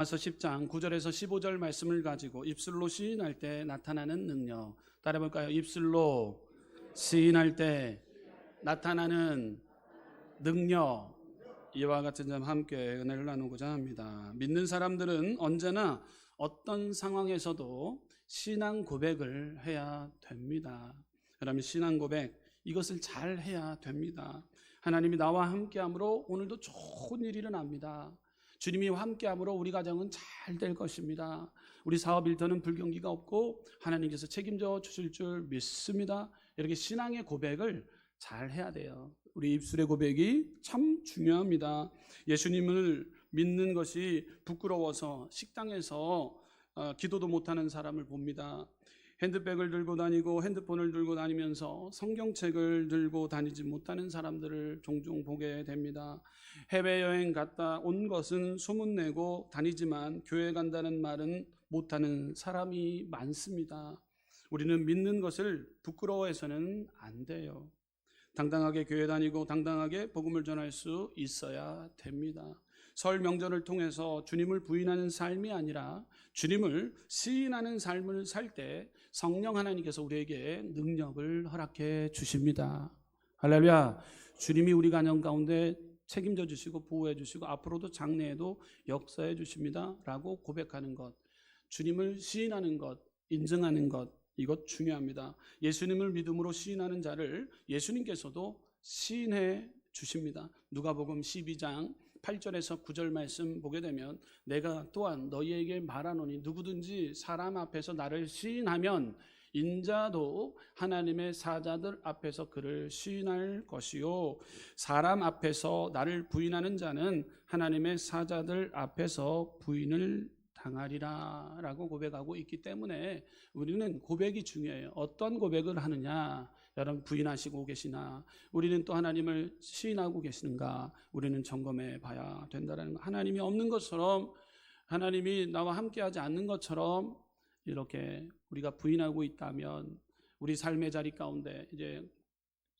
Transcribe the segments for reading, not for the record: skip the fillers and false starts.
로마서 10장 9절에서 15절 말씀을 가지고 입술로 시인할 때 나타나는 능력 따라해볼까요? 입술로 시인할 때 나타나는 능력, 이와 같은 점 함께 은혜를 나누고자 합니다. 믿는 사람들은 언제나 어떤 상황에서도 신앙 고백을 해야 됩니다. 그러면 신앙 고백, 이것을 잘 해야 됩니다. 하나님이 나와 함께함으로 오늘도 좋은 일이 일어납니다. 주님이 함께함으로 우리 가정은 잘 될 것입니다. 우리 사업 일터는 불경기가 없고 하나님께서 책임져 주실 줄 믿습니다. 이렇게 신앙의 고백을 잘 해야 돼요. 우리 입술의 고백이 참 중요합니다. 예수님을 믿는 것이 부끄러워서 식당에서 기도도 못하는 사람을 봅니다. 핸드백을 들고 다니고 핸드폰을 들고 다니면서 성경책을 들고 다니지 못하는 사람들을 종종 보게 됩니다. 해외여행 갔다 온 것은 소문내고 다니지만 교회 간다는 말은 못하는 사람이 많습니다. 우리는 믿는 것을 부끄러워해서는 안 돼요. 당당하게 교회 다니고 당당하게 복음을 전할 수 있어야 됩니다. 설 명절을 통해서 주님을 부인하는 삶이 아니라 주님을 시인하는 삶을 살 때 성령 하나님께서 우리에게 능력을 허락해 주십니다. 할렐루야. 주님이 우리 가정 가운데 책임져 주시고 보호해 주시고 앞으로도 장래에도 역사해 주십니다 라고 고백하는 것, 주님을 시인하는 것, 인정하는 것, 이것 중요합니다. 예수님을 믿음으로 시인하는 자를 예수님께서도 시인해 주십니다. 누가복음 12장 8절에서 9절 말씀 보게 되면 내가 또한 너희에게 말하노니 누구든지 사람 앞에서 나를 시인하면 인자도 하나님의 사자들 앞에서 그를 시인할 것이요 사람 앞에서 나를 부인하는 자는 하나님의 사자들 앞에서 부인을 당하리라 라고 고백하고 있기 때문에 우리는 고백이 중요해요. 어떤 고백을 하느냐, 여러분 부인하시고 계시나, 우리는 또 하나님을 시인하고 계시는가, 우리는 점검해 봐야 된다는 거. 하나님이 없는 것처럼, 하나님이 나와 함께하지 않는 것처럼 이렇게 우리가 부인하고 있다면 우리 삶의 자리 가운데 이제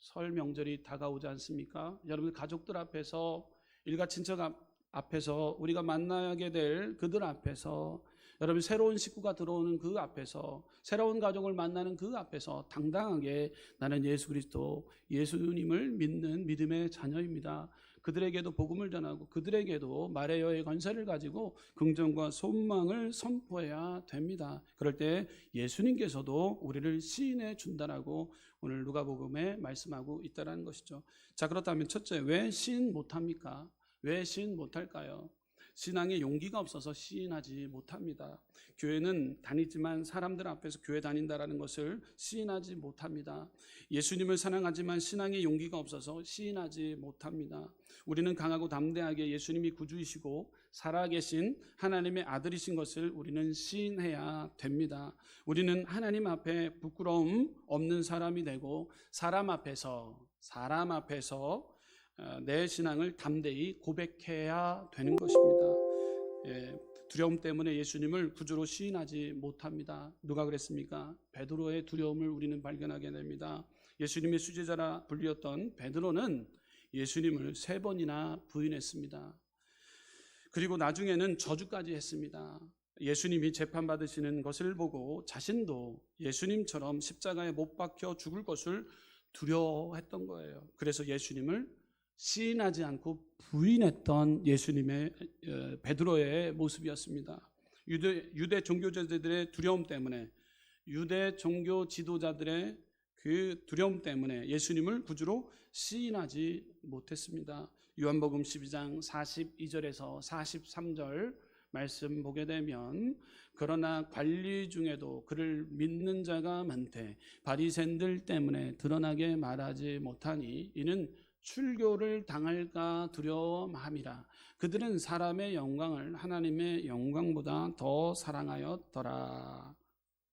설 명절이 다가오지 않습니까? 여러분 가족들 앞에서, 일가 친척 앞에서, 우리가 만나게 될 그들 앞에서, 여러분 새로운 식구가 들어오는 그 앞에서, 새로운 가족을 만나는 그 앞에서 당당하게 나는 예수 그리스도, 예수님을 믿는 믿음의 자녀입니다. 그들에게도 복음을 전하고 그들에게도 말의 여의 권세를 가지고 긍정과 소망을 선포해야 됩니다. 그럴 때 예수님께서도 우리를 시인해 준다라고 오늘 누가복음에 말씀하고 있다는 것이죠. 자, 그렇다면 첫째, 왜 시인 못합니까? 왜 시인 못할까요? 신앙에 용기가 없어서 시인하지 못합니다. 교회는 다니지만 사람들 앞에서 교회 다닌다라는 것을 시인하지 못합니다. 예수님을 사랑하지만 신앙에 용기가 없어서 시인하지 못합니다. 우리는 강하고 담대하게 예수님이 구주이시고 살아계신 하나님의 아들이신 것을 우리는 시인해야 됩니다. 우리는 하나님 앞에 부끄러움 없는 사람이 되고 사람 앞에서 내 신앙을 담대히 고백해야 되는 것입니다. 두려움 때문에 예수님을 구주로 시인하지 못합니다. 누가 그랬습니까? 베드로의 두려움을 우리는 발견하게 됩니다. 예수님의 수제자라 불리었던 베드로는 예수님을 3번이나 부인했습니다. 그리고 나중에는 저주까지 했습니다. 예수님이 재판받으시는 것을 보고 자신도 예수님처럼 십자가에 못 박혀 죽을 것을 두려워했던 거예요. 그래서 예수님을 시인하지 않고 부인했던 예수님의 베드로의 모습이었습니다. 유대 종교자들의 두려움 때문에, 유대 종교 지도자들의 그 두려움 때문에 예수님을 구주로 시인하지 못했습니다. 요한복음 12장 42절에서 43절 말씀 보게 되면 그러나 관리 중에도 그를 믿는 자가 많되 바리새인들 때문에 드러나게 말하지 못하니 이는 출교를 당할까 두려워함이라. 그들은 사람의 영광을 하나님의 영광보다 더 사랑하였더라.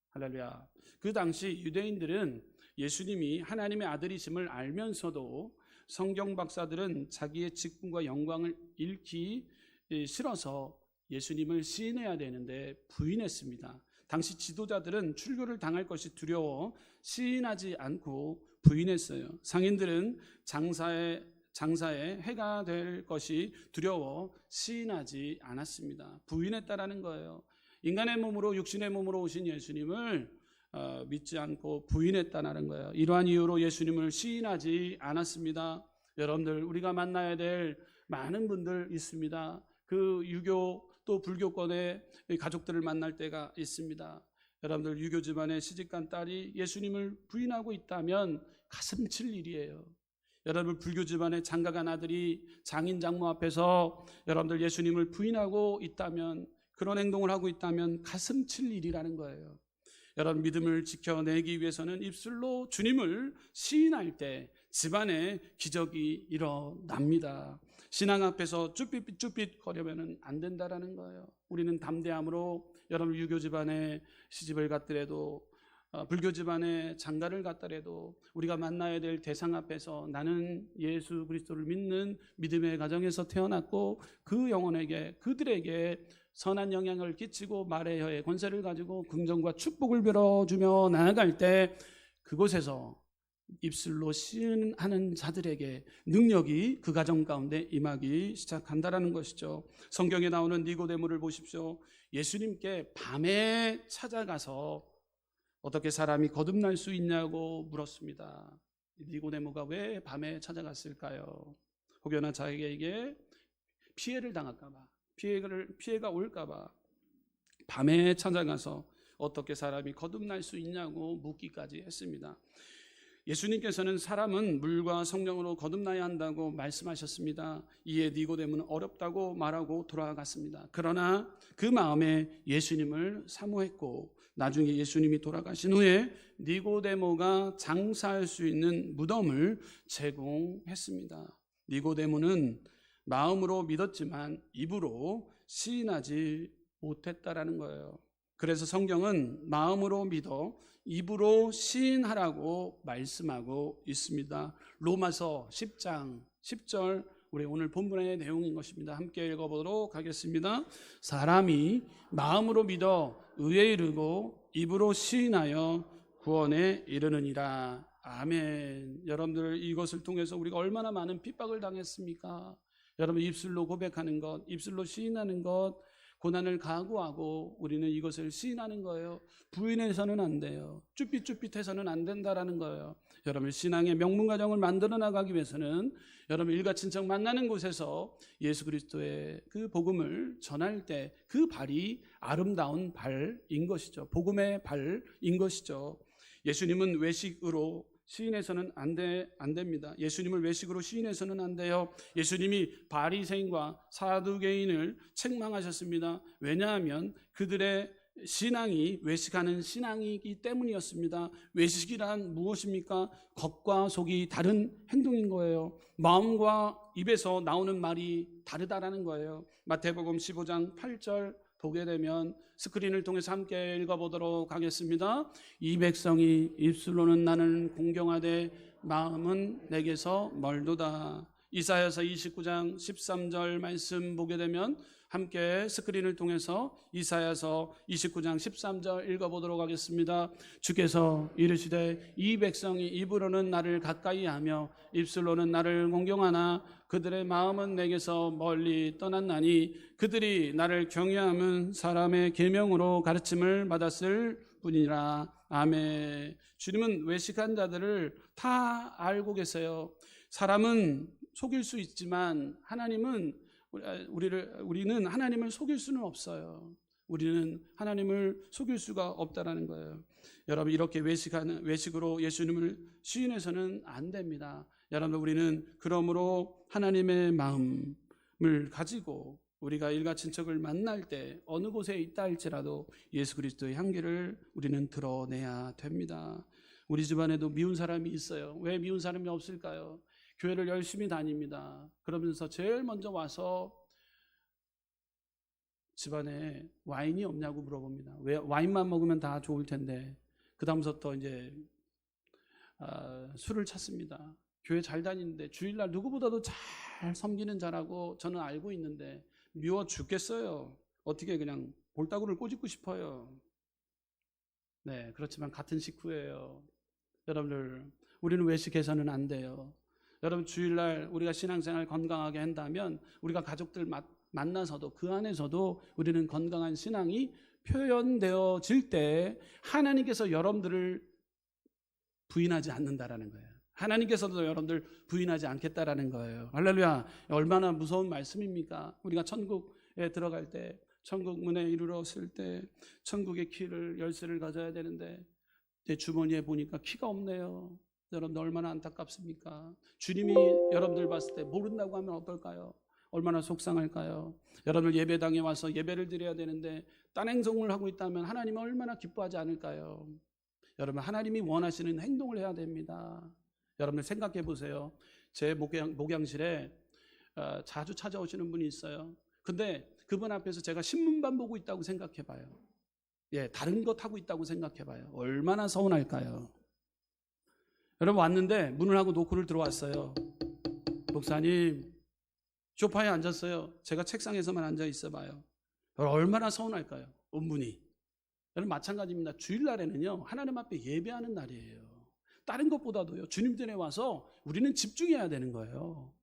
할렐루야. 그 당시 유대인들은 예수님이 하나님의 아들이심을 알면서도 성경 박사들은 자기의 직분과 영광을 잃기 싫어서 예수님을 시인해야 되는데 부인했습니다. 당시 지도자들은 출교를 당할 것이 두려워 시인하지 않고 부인했어요. 상인들은 장사에 해가 될 것이 두려워 시인하지 않았습니다. 부인했다라는 거예요. 인간의 몸으로 육신의 몸으로 오신 예수님을 믿지 않고 부인했다는 거예요. 이러한 이유로 예수님을 시인하지 않았습니다. 여러분들, 우리가 만나야 될 많은 분들 있습니다. 그 유교 또 불교권의 가족들을 만날 때가 있습니다. 여러분들, 유교 집안의 시집간 딸이 예수님을 부인하고 있다면 가슴 칠 일이에요. 여러분, 불교 집안의 장가간 아들이 장인 장모 앞에서 여러분들 예수님을 부인하고 있다면, 그런 행동을 하고 있다면 가슴 칠 일이라는 거예요. 여러분, 믿음을 지켜내기 위해서는 입술로 주님을 시인할 때 집안에 기적이 일어납니다. 신앙 앞에서 쭈삣쭈삣 거려면 안 된다라는 거예요. 우리는 담대함으로 여러분, 유교 집안에 시집을 갔더라도 불교 집안에 장가를 갔더라도 우리가 만나야 될 대상 앞에서 나는 예수 그리스도를 믿는 믿음의 가정에서 태어났고 그 영혼에게, 그들에게 선한 영향을 끼치고 말의 혀의 권세를 가지고 긍정과 축복을 빌어주며 나아갈 때 그곳에서 입술로 시인하는 자들에게 능력이 그 가정 가운데 임하기 시작한다라는 것이죠. 성경에 나오는 니고데모를 보십시오. 예수님께 밤에 찾아가서 어떻게 사람이 거듭날 수 있냐고 물었습니다. 니고데모가 왜 밤에 찾아갔을까요? 혹여나 자기에게 피해를 당할까 봐, 피해가 올까 봐 밤에 찾아가서 어떻게 사람이 거듭날 수 있냐고 묻기까지 했습니다. 예수님께서는 사람은 물과 성령으로 거듭나야 한다고 말씀하셨습니다. 이에 니고데모는 어렵다고 말하고 돌아갔습니다. 그러나 그 마음에 예수님을 사모했고 나중에 예수님이 돌아가신 후에 니고데모가 장사할 수 있는 무덤을 제공했습니다. 니고데모는 마음으로 믿었지만 입으로 시인하지 못했다라는 거예요. 그래서 성경은 마음으로 믿어 입으로 시인하라고 말씀하고 있습니다. 로마서 10장 10절, 우리 오늘 본문의 내용인 것입니다. 함께 읽어보도록 하겠습니다. 사람이 마음으로 믿어 의에 이르고 입으로 시인하여 구원에 이르느니라. 아멘. 여러분들, 이것을 통해서 우리가 얼마나 많은 핍박을 당했습니까? 여러분, 입술로 고백하는 것, 입술로 시인하는 것, 고난을 각오하고 우리는 이것을 시인하는 거예요. 부인해서는 안 돼요. 쭈삣쭈삣해서는 안 된다라는 거예요. 여러분, 신앙의 명문가정을 만들어 나가기 위해서는 여러분, 일가친척 만나는 곳에서 예수 그리스도의 그 복음을 전할 때 그 발이 아름다운 발인 것이죠. 복음의 발인 것이죠. 예수님은 외식으로 시인해서는 안 됩니다. 예수님을 외식으로 시인해서는 안 돼요. 예수님이 바리새인과 사두개인을 책망하셨습니다. 왜냐하면 그들의 신앙이 외식하는 신앙이기 때문이었습니다. 외식이란 무엇입니까? 겉과 속이 다른 행동인 거예요. 마음과 입에서 나오는 말이 다르다라는 거예요. 마태복음 15장 8절 보게 되면 스크린을 통해서 함께 읽어보도록 하겠습니다. 이 백성이 입술로는 나는 공경하되 마음은 내게서 멀도다. 이사야서 29장 13절 말씀 보게 되면 함께 스크린을 통해서 이사야서 29장 13절 읽어보도록 하겠습니다. 주께서 이르시되 이 백성이 입으로는 나를 가까이하며 입술로는 나를 공경하나 그들의 마음은 내게서 멀리 떠났나니 그들이 나를 경외함은 사람의 계명으로 가르침을 받았을 뿐이라. 아멘. 주님은 외식한 자들을 다 알고 계세요. 사람은 속일 수 있지만 우리는 하나님을 속일 수는 없어요. 우리는 하나님을 속일 수가 없다라는 거예요. 여러분, 이렇게 외식으로 예수님을 시인해서는 안 됩니다. 여러분, 우리는 그러므로 하나님의 마음을 가지고 우리가 일가친척을 만날 때 어느 곳에 있다 할지라도 예수 그리스도의 향기를 우리는 드러내야 됩니다. 우리 집안에도 미운 사람이 있어요. 왜 미운 사람이 없을까요? 교회를 열심히 다닙니다. 그러면서 제일 먼저 와서 집안에 와인이 없냐고 물어봅니다. 왜? 와인만 먹으면 다 좋을 텐데. 그 다음부터 이제 술을 찾습니다. 교회 잘 다니는데 주일날 누구보다도 잘 섬기는 자라고 저는 알고 있는데 미워 죽겠어요. 어떻게 그냥 볼따구를 꼬집고 싶어요. 네, 그렇지만 같은 식구예요. 여러분들, 우리는 외식해서는 안 돼요. 여러분 주일날 우리가 신앙생활 건강하게 한다면 우리가 가족들 만나서도 그 안에서도 우리는 건강한 신앙이 표현되어질 때 하나님께서 여러분들을 부인하지 않는다라는 거예요. 하나님께서도 여러분들 부인하지 않겠다라는 거예요. 할렐루야. 얼마나 무서운 말씀입니까? 우리가 천국에 들어갈 때, 천국 문에 이르렀을 때 천국의 키를, 열쇠를 가져야 되는데 내 주머니에 보니까 키가 없네요. 여러분들 얼마나 안타깝습니까? 주님이 여러분들 봤을 때 모른다고 하면 어떨까요? 얼마나 속상할까요? 여러분들 예배당에 와서 예배를 드려야 되는데 딴 행동을 하고 있다면 하나님은 얼마나 기뻐하지 않을까요? 여러분 하나님이 원하시는 행동을 해야 됩니다. 여러분들 생각해 보세요. 제 목양실에 자주 찾아오시는 분이 있어요. 근데 그분 앞에서 제가 신문만 보고 있다고 생각해 봐요. 예, 다른 것 하고 있다고 생각해 봐요. 얼마나 서운할까요? 여러분 왔는데 문을 하고 노크를 들어왔어요. 목사님 소파에 앉았어요. 제가 책상에서만 앉아 있어 봐요. 얼마나 서운할까요? 온분이. 여러분 마찬가지입니다. 주일날에는요 하나님 앞에 예배하는 날이에요. 다른 것보다도요 주님들에 와서 우리는 집중해야 되는 거예요.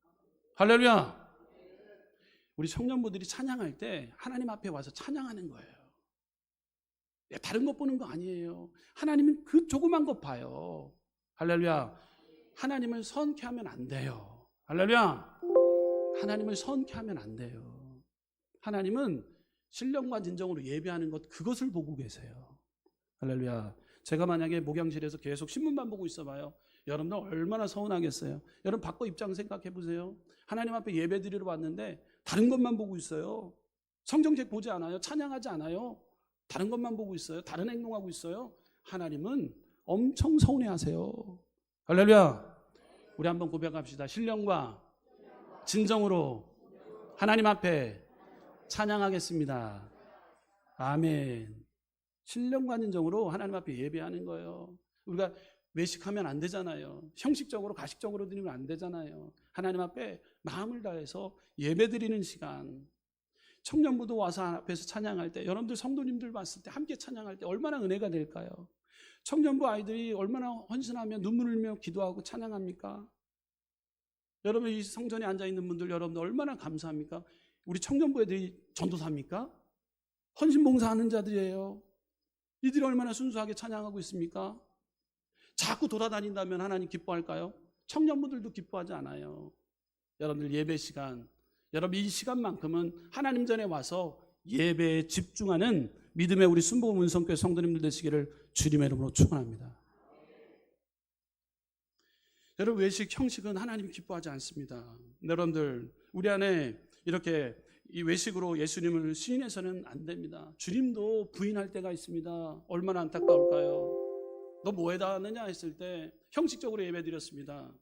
할렐루야. 우리 청년부들이 찬양할 때 하나님 앞에 와서 찬양하는 거예요. 다른 것 보는 거 아니에요. 하나님은 그 조그만 것 봐요. 할렐루야. 하나님을 선케하면 안 돼요. 할렐루야. 하나님을 선케하면 안 돼요. 하나님은 신령과 진정으로 예배하는 것, 그것을 보고 계세요. 할렐루야. 제가 만약에 목양실에서 계속 신문만 보고 있어봐요. 여러분들 얼마나 서운하겠어요. 여러분 바꿔 입장 생각해 보세요. 하나님 앞에 예배 드리러 왔는데 다른 것만 보고 있어요. 성경책 보지 않아요. 찬양하지 않아요. 다른 것만 보고 있어요. 다른 행동하고 있어요. 하나님은 엄청 서운해하세요. 할렐루야. 우리 한번 고백합시다. 신령과 진정으로 하나님 앞에 찬양하겠습니다. 아멘. 신령과 진정으로 하나님 앞에 예배하는 거예요. 우리가 외식하면 안 되잖아요. 형식적으로 가식적으로 드리면 안 되잖아요. 하나님 앞에 마음을 다해서 예배 드리는 시간. 청년부도 와서 앞에서 찬양할 때, 여러분들 성도님들 봤을 때 함께 찬양할 때 얼마나 은혜가 될까요? 청년부 아이들이 얼마나 헌신하며 눈물을 흘며 기도하고 찬양합니까? 여러분 이 성전에 앉아있는 분들 여러분들 얼마나 감사합니까? 우리 청년부 애들이 전도사입니까? 헌신봉사하는 자들이에요. 이들이 얼마나 순수하게 찬양하고 있습니까? 자꾸 돌아다닌다면 하나님 기뻐할까요? 청년부들도 기뻐하지 않아요. 여러분들 예배 시간, 여러분 이 시간만큼은 하나님 전에 와서 예배에 집중하는 믿음의 우리 순복음 운성교회 성도님들 되시기를 주님의 이름으로 축원합니다. 여러분 외식 형식은 하나님 기뻐하지 않습니다. 여러분들 우리 안에 이렇게 이 외식으로 예수님을 시인해서는 안 됩니다. 주님도 부인할 때가 있습니다. 얼마나 안타까울까요? 너 뭐에다 하느냐 했을 때 형식적으로 예배드렸습니다.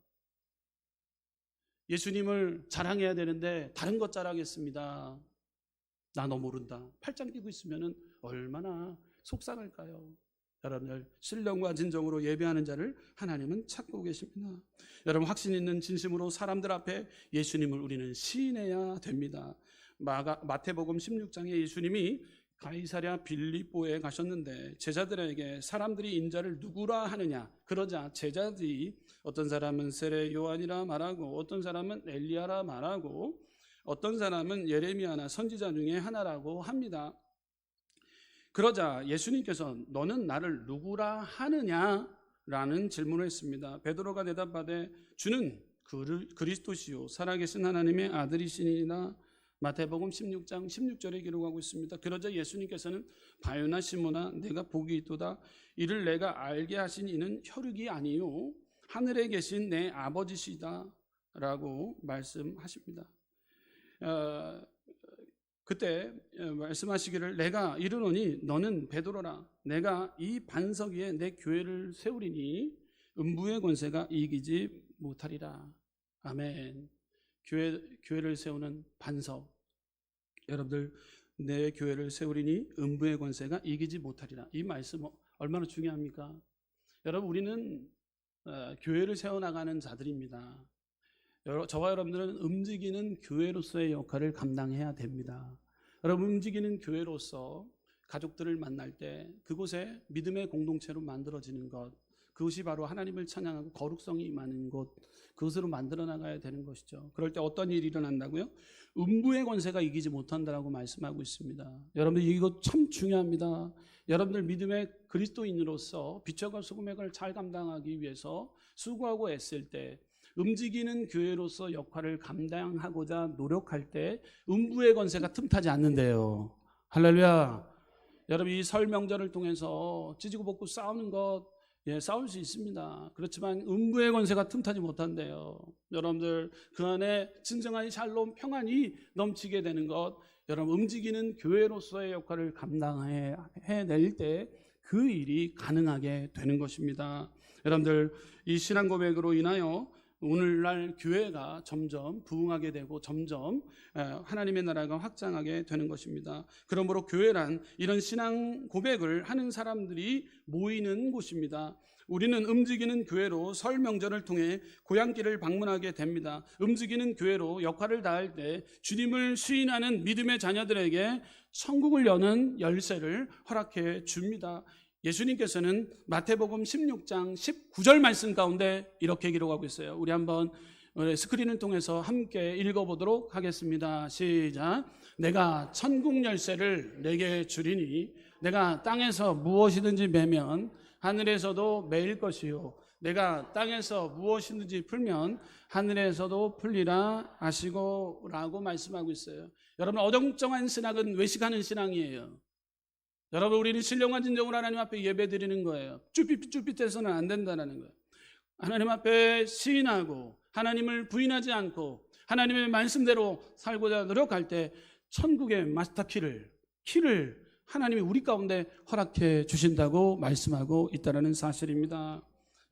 예수님을 자랑해야 되는데 다른 것 자랑했습니다. 나 너 모른다. 팔짱 끼고 있으면 얼마나 속상할까요? 여러분들 신령과 진정으로 예배하는 자를 하나님은 찾고 계십니다. 여러분 확신 있는 진심으로 사람들 앞에 예수님을 우리는 시인해야 됩니다. 마태복음 16장에 예수님이 가이사랴 빌립보에 가셨는데 제자들에게 사람들이 인자를 누구라 하느냐 그러자 제자들이 어떤 사람은 세례 요한이라 말하고 어떤 사람은 엘리야라 말하고 어떤 사람은 예레미야나 선지자 중에 하나라고 합니다. 그러자 예수님께서 너는 나를 누구라 하느냐라는 질문을 했습니다. 베드로가 대답하되 주는 그리스도시요 살아계신 하나님의 아들이시니라. 마태복음 16장 16절에 기록하고 있습니다. 그러자 예수님께서는 바요나 시몬아 내가 복이 있도다. 이를 내가 알게 하신 이는 혈육이 아니요 하늘에 계신 내 아버지시다 라고 말씀하십니다. 그때 말씀하시기를 내가 이르노니 너는 베드로라. 내가 이 반석 위에 내 교회를 세우리니 음부의 권세가 이기지 못하리라. 아멘. 교회를 세우는 반석. 여러분들 내 교회를 세우리니 음부의 권세가 이기지 못하리라. 이 말씀 얼마나 중요합니까? 여러분 우리는 교회를 세워나가는 자들입니다. 저와 여러분들은 움직이는 교회로서의 역할을 감당해야 됩니다. 여러분 움직이는 교회로서 가족들을 만날 때 그곳에 믿음의 공동체로 만들어지는 것, 그것이 바로 하나님을 찬양하고 거룩성이 임하는 곳, 그것으로 만들어 나가야 되는 것이죠. 그럴 때 어떤 일이 일어난다고요? 음부의 권세가 이기지 못한다라고 말씀하고 있습니다. 여러분들 이거 참 중요합니다. 여러분들 믿음의 그리스도인으로서 빛과 소금의 걸 잘 감당하기 위해서 수고하고 애쓸 때, 움직이는 교회로서 역할을 감당하고자 노력할 때 음부의 권세가 틈타지 않는데요. 할렐루야. 여러분 이 설 명절을 통해서 찢고 볶고 싸우는 것, 싸울 수 있습니다. 그렇지만 음부의 권세가 틈타지 못한대요. 여러분들 그 안에 진정한 샬롬 평안이 넘치게 되는 것, 여러분 움직이는 교회로서의 역할을 감당해낼 때 그 일이 가능하게 되는 것입니다. 여러분들 이 신앙 고백으로 인하여 오늘날 교회가 점점 부흥하게 되고 점점 하나님의 나라가 확장하게 되는 것입니다. 그러므로 교회란 이런 신앙 고백을 하는 사람들이 모이는 곳입니다. 우리는 움직이는 교회로 설 명절을 통해 고향길을 방문하게 됩니다. 움직이는 교회로 역할을 다할 때 주님을 시인하는 믿음의 자녀들에게 천국을 여는 열쇠를 허락해 줍니다. 예수님께서는 마태복음 16장 19절 말씀 가운데 이렇게 기록하고 있어요. 우리 한번 스크린을 통해서 함께 읽어보도록 하겠습니다. 시작. 내가 천국 열쇠를 내게 주리니 내가 땅에서 무엇이든지 매면 하늘에서도 매일 것이요 내가 땅에서 무엇이든지 풀면 하늘에서도 풀리라 하시고 라고 말씀하고 있어요. 여러분 어정쩡한 신앙은 외식하는 신앙이에요. 여러분 우리는 신령과 진정으로 하나님 앞에 예배 드리는 거예요. 쭈삣쭈삣해서는 안 된다는 거예요. 하나님 앞에 시인하고 하나님을 부인하지 않고 하나님의 말씀대로 살고자 노력할 때 천국의 마스터 키를 하나님이 우리 가운데 허락해 주신다고 말씀하고 있다는 사실입니다.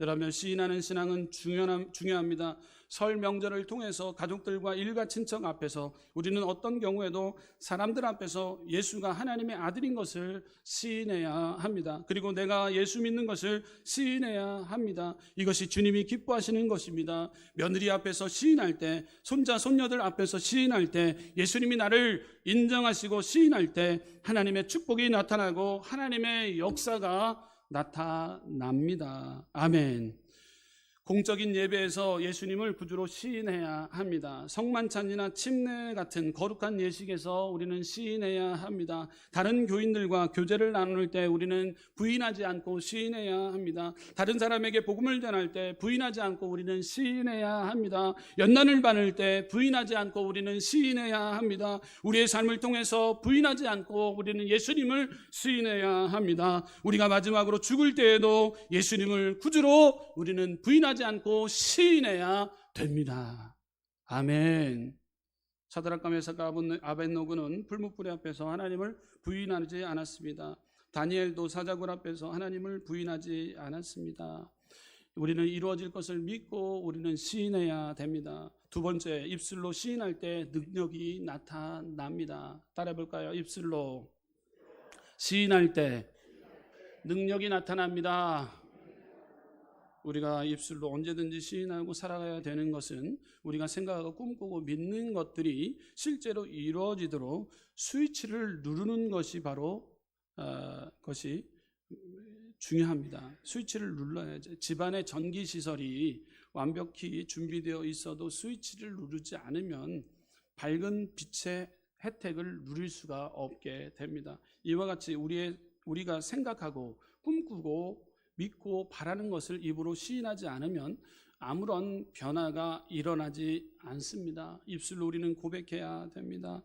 여러분 시인하는 신앙은 중요합니다. 설 명절을 통해서 가족들과 일가 친척 앞에서 우리는 어떤 경우에도 사람들 앞에서 예수가 하나님의 아들인 것을 시인해야 합니다. 그리고 내가 예수 믿는 것을 시인해야 합니다. 이것이 주님이 기뻐하시는 것입니다. 며느리 앞에서 시인할 때, 손자 손녀들 앞에서 시인할 때, 예수님이 나를 인정하시고 시인할 때 하나님의 축복이 나타나고 하나님의 역사가 나타납니다. 아멘. 공적인 예배에서 예수님을 구주로 시인해야 합니다. 성만찬이나 침례 같은 거룩한 예식에서 우리는 시인해야 합니다. 다른 교인들과 교제를 나눌 때 우리는 부인하지 않고 시인해야 합니다. 다른 사람에게 복음을 전할 때 부인하지 않고 우리는 시인해야 합니다. 연단을 받을 때 부인하지 않고 우리는 시인해야 합니다. 우리의 삶을 통해서 부인하지 않고 우리는 예수님을 시인해야 합니다. 우리가 마지막으로 죽을 때에도 예수님을 구주로 우리는 부인하지 않고 시인해야 됩니다. 아멘. 사드락과 메삭과 아벳노고는 불뭇불의 앞에서 하나님을 부인하지 않았습니다. 다니엘도 사자굴 앞에서 하나님을 부인하지 않았습니다. 우리는 이루어질 것을 믿고 우리는 시인해야 됩니다. 두 번째, 입술로 시인할 때 능력이 나타납니다. 따라해볼까요? 입술로 시인할 때 능력이 나타납니다. 우리가 입술로 언제든지 시인하고 살아가야 되는 것은 우리가 생각하고 꿈꾸고 믿는 것들이 실제로 이루어지도록 스위치를 누르는 것이 바로 것이 중요합니다. 스위치를 눌러야죠. 집안의 전기시설이 완벽히 준비되어 있어도 스위치를 누르지 않으면 밝은 빛의 혜택을 누릴 수가 없게 됩니다. 이와 같이 우리가 생각하고 꿈꾸고 믿고 바라는 것을 입으로 시인하지 않으면 아무런 변화가 일어나지 않습니다. 입술로 우리는 고백해야 됩니다.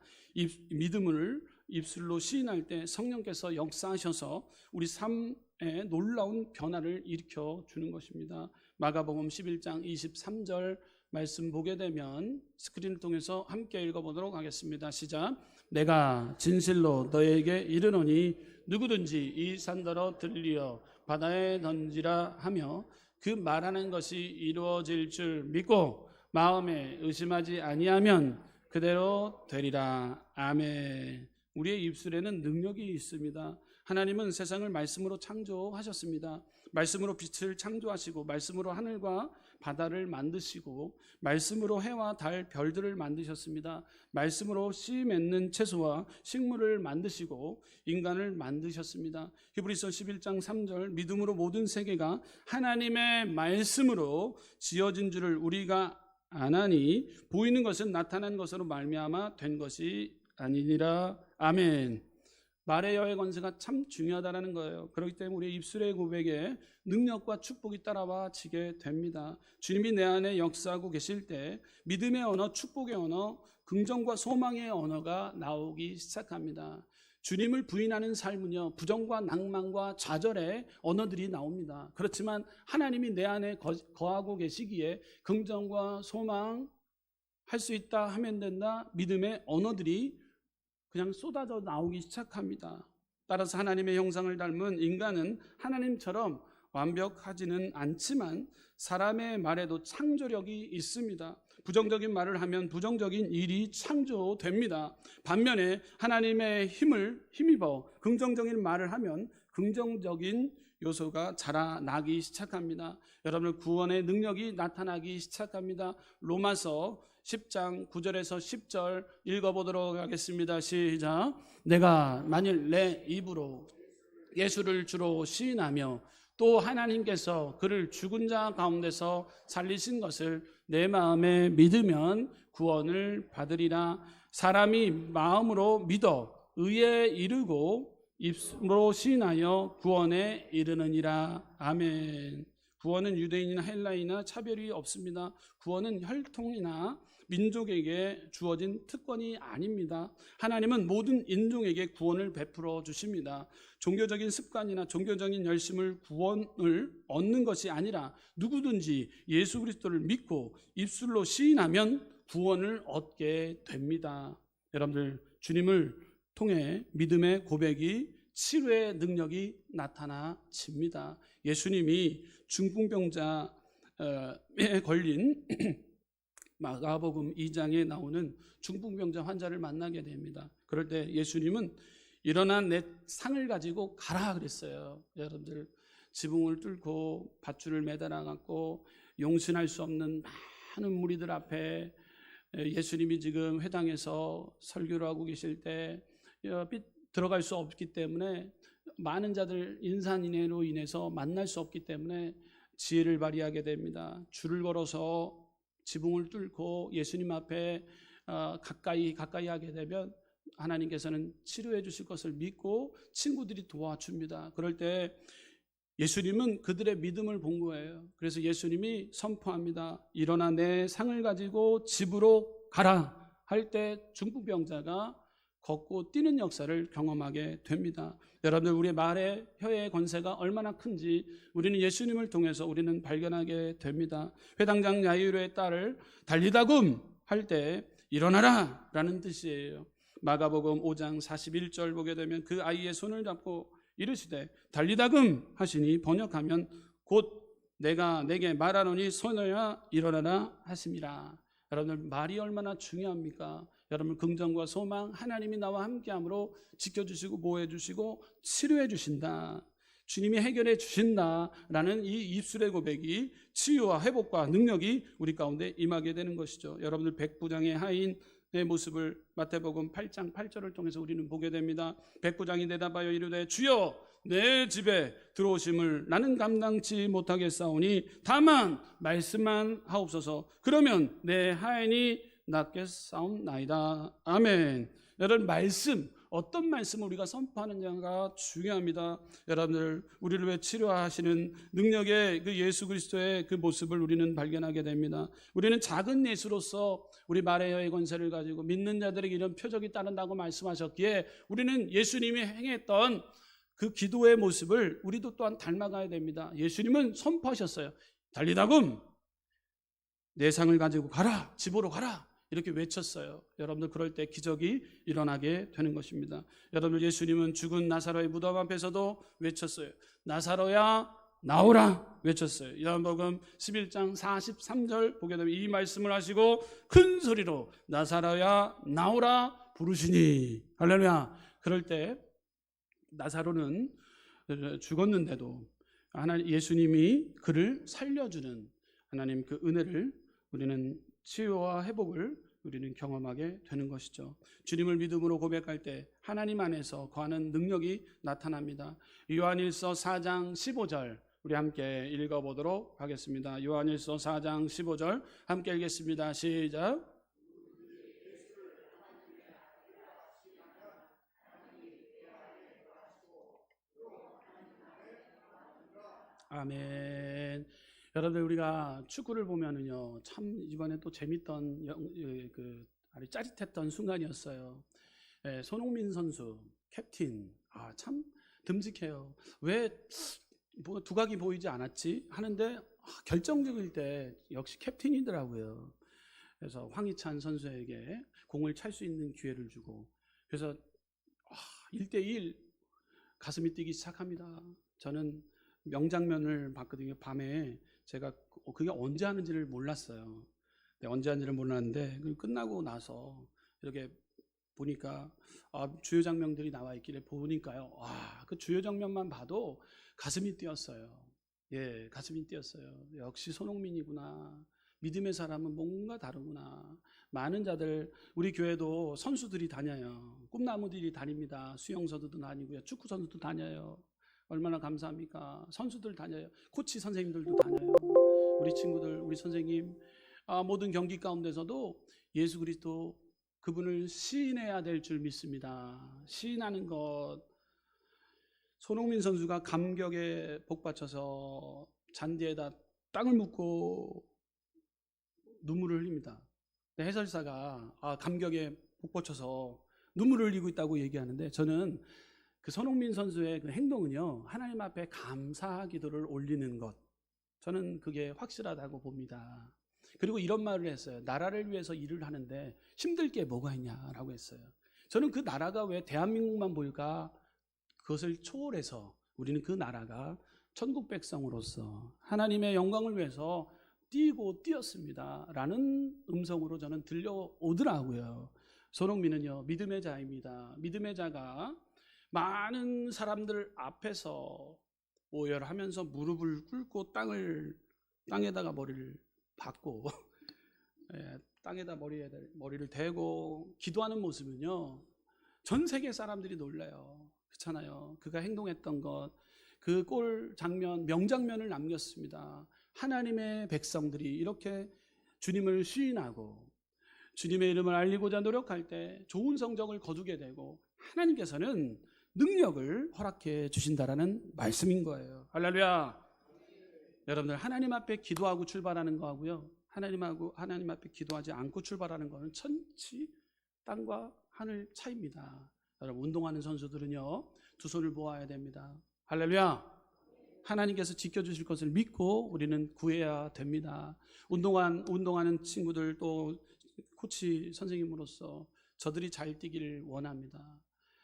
믿음을 입술로 시인할 때 성령께서 역사하셔서 우리 삶에 놀라운 변화를 일으켜 주는 것입니다. 마가복음 11장 23절 말씀 보게 되면 스크린을 통해서 함께 읽어보도록 하겠습니다. 시작. 내가 진실로 너에게 이르노니 누구든지 이 산더러 들리어 바다에 던지라 하며 그 말하는 것이 이루어질 줄 믿고 마음에 의심하지 아니하면 그대로 되리라. 아멘. 우리의 입술에는 능력이 있습니다. 하나님은 세상을 말씀으로 창조하셨습니다. 말씀으로 빛을 창조하시고 말씀으로 하늘과 바다를 만드시고 말씀으로 해와 달 별들을 만드셨습니다. 말씀으로 씨 맺는 채소와 식물을 만드시고 인간을 만드셨습니다. 히브리서 11장 3절 믿음으로 모든 세계가 하나님의 말씀으로 지어진 줄을 우리가 아나니 보이는 것은 나타난 것으로 말미암아 된 것이 아니니라. 아멘. 말의 여의 권세가 참 중요하다는 거예요. 그렇기 때문에 우리의 입술의 고백에 능력과 축복이 따라와 지게 됩니다. 주님이 내 안에 역사하고 계실 때 믿음의 언어, 축복의 언어, 긍정과 소망의 언어가 나오기 시작합니다. 주님을 부인하는 삶은요, 부정과 낭만과 좌절의 언어들이 나옵니다. 그렇지만 하나님이 내 안에 거하고 계시기에 긍정과 소망 할 수 있다, 하면 된다, 믿음의 언어들이 그냥 쏟아져 나오기 시작합니다. 따라서 하나님의 형상을 닮은 인간은 하나님처럼 완벽하지는 않지만 사람의 말에도 창조력이 있습니다. 부정적인 말을 하면 부정적인 일이 창조됩니다. 반면에 하나님의 힘을 힘입어 긍정적인 말을 하면 긍정적인 요소가 자라나기 시작합니다. 여러분들 구원의 능력이 나타나기 시작합니다. 로마서 10장 9절에서 10절 읽어보도록 하겠습니다. 시작. 내가 만일 내 입으로 예수를 주로 시인하며 또 하나님께서 그를 죽은 자 가운데서 살리신 것을 내 마음에 믿으면 구원을 받으리라. 사람이 마음으로 믿어 의에 이르고 입으로 시인하여 구원에 이르느니라. 아멘. 구원은 유대인이나 헬라인이나 차별이 없습니다. 구원은 혈통이나 민족에게 주어진 특권이 아닙니다. 하나님은 모든 인종에게 구원을 베풀어 주십니다. 종교적인 습관이나 종교적인 열심을 구원을 얻는 것이 아니라 누구든지 예수 그리스도를 믿고 입술로 시인하면 구원을 얻게 됩니다. 여러분들, 주님을 통해 믿음의 고백이 치료의 능력이 나타나집니다. 예수님이 중풍병자에 걸린 마가복음 2장에 나오는 중풍병자 환자를 만나게 됩니다. 그럴 때 예수님은 일어나 내 상을 가지고 가라 그랬어요. 여러분들, 지붕을 뚫고 밧줄을 매달아 갖고 용신할 수 없는 많은 무리들 앞에 예수님이 지금 회당에서 설교를 하고 계실 때 들어갈 수 없기 때문에 많은 자들 인산인해로 인해서 만날 수 없기 때문에 지혜를 발휘하게 됩니다. 줄을 걸어서 지붕을 뚫고 예수님 앞에 가까이 하게 되면 하나님께서는 치료해 주실 것을 믿고 친구들이 도와줍니다. 그럴 때 예수님은 그들의 믿음을 본 거예요. 그래서 예수님이 선포합니다. 일어나 내 상을 가지고 집으로 가라 할 때 중풍병자가 걷고 뛰는 역사를 경험하게 됩니다. 여러분들, 우리의 말의 혀의 권세가 얼마나 큰지 우리는 예수님을 통해서 우리는 발견하게 됩니다. 회당장 야이로의 딸을 달리다금 할 때 일어나라 라는 뜻이에요. 마가복음 5장 41절 보게 되면 그 아이의 손을 잡고 이르시되 달리다금 하시니 번역하면 곧 내가 내게 말하노니 소녀야 일어나라 하심이라. 여러분들, 말이 얼마나 중요합니까? 여러분, 긍정과 소망, 하나님이 나와 함께함으로 지켜주시고 보호해주시고 치료해주신다, 주님이 해결해 주신다라는 이 입술의 고백이 치유와 회복과 능력이 우리 가운데 임하게 되는 것이죠. 여러분들, 백부장의 하인의 모습을 마태복음 8장 8절을 통해서 우리는 보게 됩니다. 백부장이 대답하여 이르되 주여 내 집에 들어오심을 나는 감당치 못하겠사오니 다만 말씀만 하옵소서. 그러면 내 하인이 낫게 싸움나이다. 아멘. 여러분, 말씀, 어떤 말씀을 우리가 선포하느냐가 중요합니다. 여러분들, 우리를 왜 치료하시는 능력의 그 예수 그리스도의 그 모습을 우리는 발견하게 됩니다. 우리는 작은 예수로서 우리 말의 여의 권세를 가지고 믿는 자들에게 이런 표적이 따른다고 말씀하셨기에 우리는 예수님이 행했던 그 기도의 모습을 우리도 또한 닮아가야 됩니다. 예수님은 선포하셨어요. 달리다금 내 상을 가지고 가라, 집으로 가라, 이렇게 외쳤어요. 여러분들, 그럴 때 기적이 일어나게 되는 것입니다. 여러분들, 예수님은 죽은 나사로의 무덤 앞에서도 외쳤어요. 나사로야 나오라 외쳤어요. 요한복음 11장 43절 보게 되면 이 말씀을 하시고 큰 소리로 나사로야 나오라 부르시니. 할렐루야. 그럴 때 나사로는 죽었는데도 예수님이 그를 살려주는 하나님 그 은혜를 우리는 치유와 회복을 우리는 경험하게 되는 것이죠. 주님을 믿음으로 고백할 때 하나님 안에서 거하는 능력이 나타납니다. 요한일서 4장 15절 우리 함께 읽어보도록 하겠습니다. 요한일서 4장 15절 함께 읽겠습니다. 시작. 아멘. 여러분들 우리가 축구를 보면은요 참 이번에 또 재밌던 아주 짜릿했던 순간이었어요. 손흥민 선수 캡틴 참 듬직해요. 왜 뭐 두각이 보이지 않았지 하는데 결정적일 때 역시 캡틴이더라고요. 그래서 황희찬 선수에게 공을 찰 수 있는 기회를 주고 그래서 1대1 가슴이 뛰기 시작합니다. 저는 명장면을 봤거든요. 밤에 제가 그게 언제 하는지를 몰랐어요. 언제 하는지를 몰랐는데 끝나고 나서 이렇게 보니까 주요 장면들이 나와 있길래 보니까요. 그 주요 장면만 봐도 가슴이 뛰었어요. 예, 가슴이 뛰었어요. 역시 손흥민이구나. 믿음의 사람은 뭔가 다르구나. 많은 자들 우리 교회도 선수들이 다녀요. 꿈나무들이 다닙니다. 수영 선수도 다니고요. 축구 선수도 다녀요. 얼마나 감사합니까? 선수들 다녀요. 코치 선생님들도 다녀요. 우리 친구들, 우리 선생님 모든 경기 가운데서도 예수 그리스도 그분을 시인해야 될 줄 믿습니다. 시인하는 것. 손흥민 선수가 감격에 복받쳐서 잔디에다 땅을 묻고 눈물을 흘립니다. 해설사가 감격에 복받쳐서 눈물을 흘리고 있다고 얘기하는데 저는 그 손흥민 선수의 그 행동은요 하나님 앞에 감사 기도를 올리는 것, 저는 그게 확실하다고 봅니다. 그리고 이런 말을 했어요. 나라를 위해서 일을 하는데 힘들 게 뭐가 있냐라고 했어요. 저는 그 나라가 왜 대한민국만 보일까? 그것을 초월해서 우리는 그 나라가 천국 백성으로서 하나님의 영광을 위해서 뛰고 뛰었습니다 라는 음성으로 저는 들려오더라고요. 손흥민은요 믿음의 자입니다. 믿음의 자가 많은 사람들 앞에서 오열하면서 무릎을 꿇고 땅에다가 머리를 박고 땅에다 머리를 대고 기도하는 모습은요 전 세계 사람들이 놀라요. 그렇잖아요. 그가 행동했던 것, 그 골 장면, 명장면을 남겼습니다. 하나님의 백성들이 이렇게 주님을 시인하고 주님의 이름을 알리고자 노력할 때 좋은 성적을 거두게 되고 하나님께서는 능력을 허락해 주신다라는 말씀인 거예요. 할렐루야. 여러분들 하나님 앞에 기도하고 출발하는 거하고요 하나님 앞에 기도하지 않고 출발하는 거는 천지 땅과 하늘 차이입니다. 여러분 운동하는 선수들은요 두 손을 모아야 됩니다. 할렐루야. 하나님께서 지켜주실 것을 믿고 우리는 구해야 됩니다. 운동하는 친구들 또 코치 선생님으로서 저들이 잘 뛰기를 원합니다.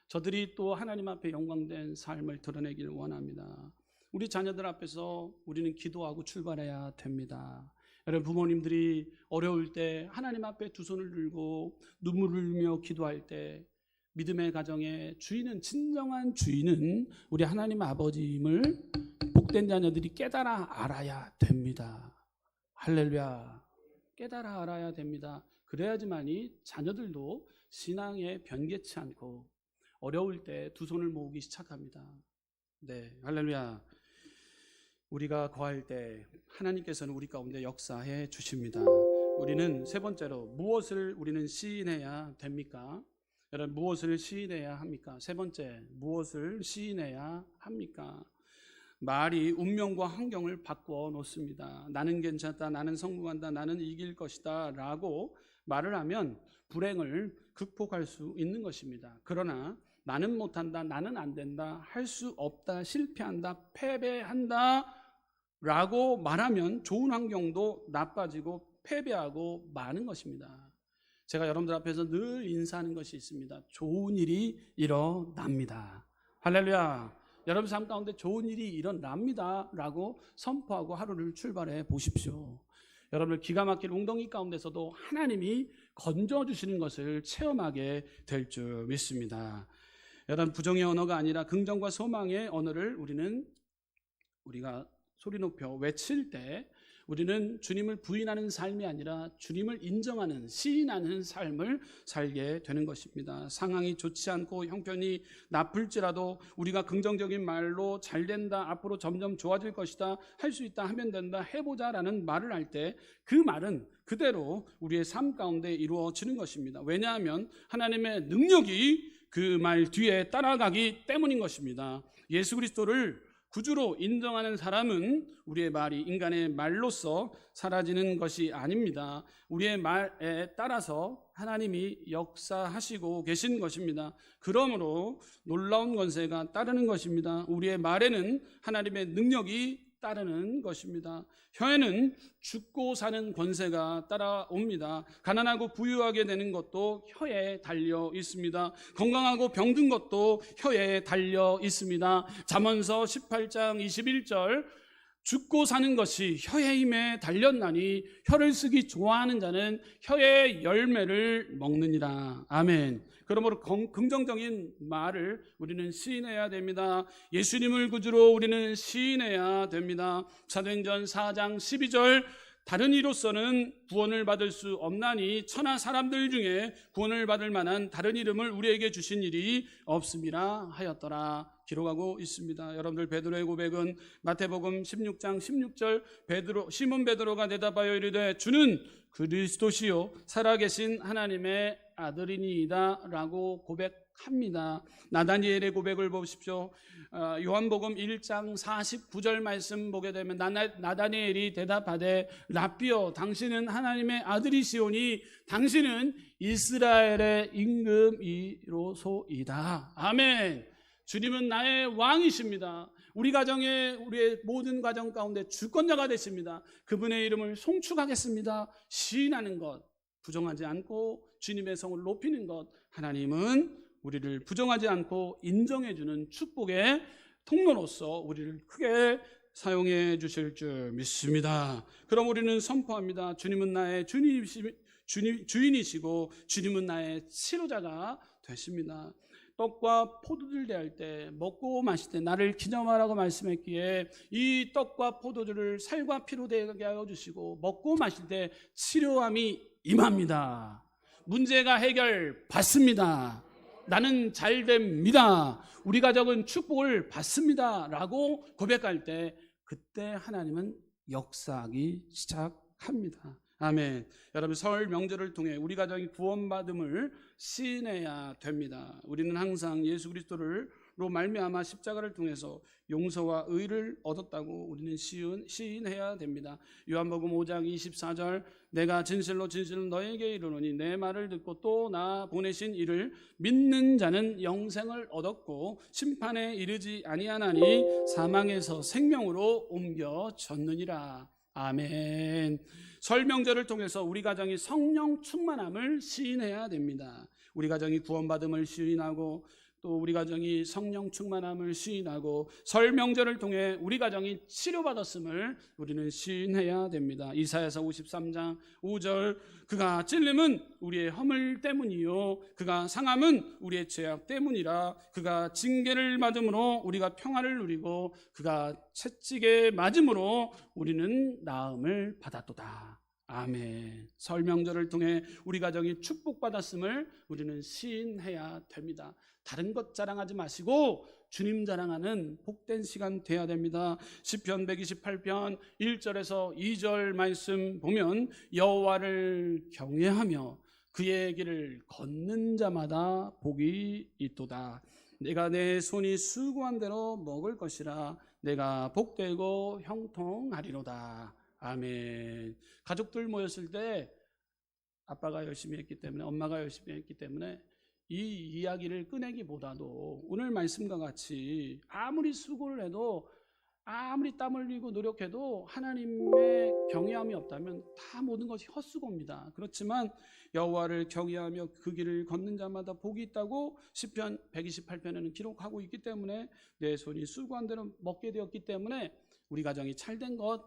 저들이 또 하나님 앞에 영광된 삶을 드러내기를 원합니다. 우리 자녀들 앞에서 우리는 기도하고 출발해야 됩니다. 여러분 부모님들이 어려울 때 하나님 앞에 두 손을 들고 눈물을 흘리며 기도할 때 믿음의 가정의 주인은, 진정한 주인은 우리 하나님 아버지임을 복된 자녀들이 깨달아 알아야 됩니다. 할렐루야. 깨달아 알아야 됩니다. 그래야지만이 자녀들도 신앙에 변개치 않고 어려울 때 두 손을 모으기 시작합니다. 네, 할렐루야. 우리가 거할 때 하나님께서는 우리 가운데 역사해 주십니다. 우리는 세 번째로 무엇을 우리는 시인해야 됩니까? 여러분 무엇을 시인해야 합니까? 세 번째, 무엇을 시인해야 합니까? 말이 운명과 환경을 바꿔 놓습니다. 나는 괜찮다, 나는 성공한다, 나는 이길 것이다 라고 말을 하면 불행을 극복할 수 있는 것입니다. 그러나 나는 못한다, 나는 안 된다, 할 수 없다, 실패한다, 패배한다 라고 말하면 좋은 환경도 나빠지고 패배하고 마는 것입니다. 제가 여러분들 앞에서 늘 인사하는 것이 있습니다. 좋은 일이 일어납니다. 할렐루야. 여러분 삶 가운데 좋은 일이 일어납니다 라고 선포하고 하루를 출발해 보십시오. 여러분들 기가 막힐 웅덩이 가운데서도 하나님이 건져주시는 것을 체험하게 될 줄 믿습니다. 여러분 부정의 언어가 아니라 긍정과 소망의 언어를 우리가 소리 높여 외칠 때 우리는 주님을 부인하는 삶이 아니라 주님을 인정하는, 시인하는 삶을 살게 되는 것입니다. 상황이 좋지 않고 형편이 나쁠지라도 우리가 긍정적인 말로 잘 된다, 앞으로 점점 좋아질 것이다, 할 수 있다, 하면 된다, 해보자 라는 말을 할 때 그 말은 그대로 우리의 삶 가운데 이루어지는 것입니다. 왜냐하면 하나님의 능력이 그 말 뒤에 따라가기 때문인 것입니다. 예수 그리스도를 구주로 인정하는 사람은 우리의 말이 인간의 말로서 사라지는 것이 아닙니다. 우리의 말에 따라서 하나님이 역사하시고 계신 것입니다. 그러므로 놀라운 권세가 따르는 것입니다. 우리의 말에는 하나님의 능력이 따르는 것입니다. 혀에는 죽고 사는 권세가 따라옵니다. 가난하고 부유하게 되는 것도 혀에 달려 있습니다. 건강하고 병든 것도 혀에 달려 있습니다. 잠언서 18장 21절, 죽고 사는 것이 혀의 힘에 달렸나니 혀를 쓰기 좋아하는 자는 혀의 열매를 먹느니라. 아멘. 그러므로 긍정적인 말을 우리는 시인해야 됩니다. 예수님을 구주로 우리는 시인해야 됩니다. 사도행전 4장 12절, 다른 이로서는 구원을 받을 수 없나니 천하 사람들 중에 구원을 받을 만한 다른 이름을 우리에게 주신 일이 없음이라 하였더라 기록하고 있습니다. 여러분들, 베드로의 고백은 마태복음 16장 16절, 시몬 베드로가 대답하여 이르되 주는 그리스도시요 살아계신 하나님의 아들이니이다 라고 고백합니다. 나다니엘의 고백을 보십시오. 요한복음 1장 49절 말씀 보게 되면 나다니엘이 대답하되 랍비여 당신은 하나님의 아들이시오니 당신은 이스라엘의 임금이로소이다. 아멘. 주님은 나의 왕이십니다. 우리 가정에, 우리의 모든 가정 가운데 주권자가 되십니다. 그분의 이름을 송축하겠습니다. 시인하는 것, 부정하지 않고 주님의 성을 높이는 것, 하나님은 우리를 부정하지 않고 인정해주는 축복의 통로로서 우리를 크게 사용해 주실 줄 믿습니다. 그럼 우리는 선포합니다. 주님은 나의 주인이시고 주님은 나의 치료자가 되십니다. 떡과 포도주를 대할 때, 먹고 마실 때 나를 기념하라고 말씀했기에 이 떡과 포도주를 살과 피로 되게 하여 주시고 먹고 마실 때 치료함이 임합니다. 문제가 해결받습니다. 나는 잘 됩니다. 우리 가족은 축복을 받습니다 라고 고백할 때 그때 하나님은 역사하기 시작합니다. 아멘. 여러분, 설 명절을 통해 우리 가정이 구원받음을 시인해야 됩니다. 우리는 항상 예수 그리스도로 말미암아 십자가를 통해서 용서와 의를 얻었다고 우리는 시인해야 됩니다. 요한복음 5장 24절, 내가 진실로 진실로 너에게 이르노니 내 말을 듣고 또 나 보내신 이를 믿는 자는 영생을 얻었고 심판에 이르지 아니하나니 사망에서 생명으로 옮겨졌느니라. 아멘. 설 명절을 통해서 우리 가정이 성령 충만함을 시인해야 됩니다. 우리 가정이 구원받음을 시인하고 또 우리 가정이 성령 충만함을 시인하고 설 명절을 통해 우리 가정이 치료받았음을 우리는 시인해야 됩니다. 이사야서 53장 5절, 그가 찔림은 우리의 허물 때문이요 그가 상함은 우리의 죄악 때문이라. 그가 징계를 맞음으로 우리가 평안을 누리고 그가 채찍에 맞음으로 우리는 나음을 받았도다. 아멘. 설 명절을 통해 우리 가정이 축복받았음을 우리는 시인해야 됩니다. 다른 것 자랑하지 마시고 주님 자랑하는 복된 시간 돼야 됩니다. 시편 128편 1절에서 2절 말씀 보면 여호와를 경외하며 그의 길을 걷는 자마다 복이 있도다. 내가 내 손이 수고한 대로 먹을 것이라. 내가 복되고 형통하리로다. 아멘. 가족들 모였을 때 아빠가 열심히 했기 때문에, 엄마가 열심히 했기 때문에 이 이야기를 꺼내기보다도 오늘 말씀과 같이 아무리 수고를 해도, 아무리 땀 흘리고 노력해도 하나님의 경외함이 없다면 다 모든 것이 헛수고입니다. 그렇지만 여호와를 경외하며 그 길을 걷는 자마다 복이 있다고 시편 128편에는 기록하고 있기 때문에 내 손이 수고한 대로 먹게 되었기 때문에 우리 가정이 잘된 것,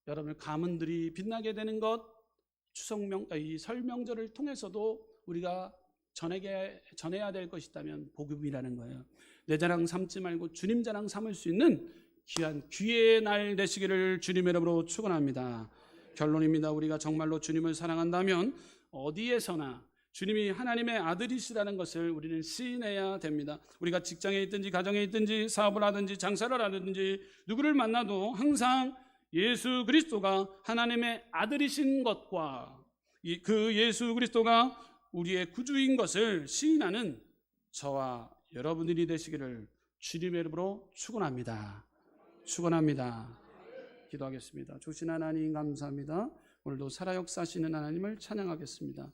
여러분 가문들이 빛나게 되는 것, 이 설 명절을 통해서도 우리가 전해야 될 것이 있다면 복음이라는 거예요. 내 자랑 삼지 말고 주님 자랑 삼을 수 있는 귀한 기회의 날 되시기를 주님의 이름으로 축원합니다. 결론입니다. 우리가 정말로 주님을 사랑한다면 어디에서나 주님이 하나님의 아들이시라는 것을 우리는 시인해야 됩니다. 우리가 직장에 있든지 가정에 있든지 사업을 하든지 장사를 하든지 누구를 만나도 항상 예수 그리스도가 하나님의 아들이신 것과 그 예수 그리스도가 우리의 구주인 것을 시인하는 저와 여러분들이 되시기를 주님의 이름으로 축원합니다. 축원합니다. 기도하겠습니다. 주신 하나님 감사합니다. 오늘도 살아 역사하시는 하나님을 찬양하겠습니다.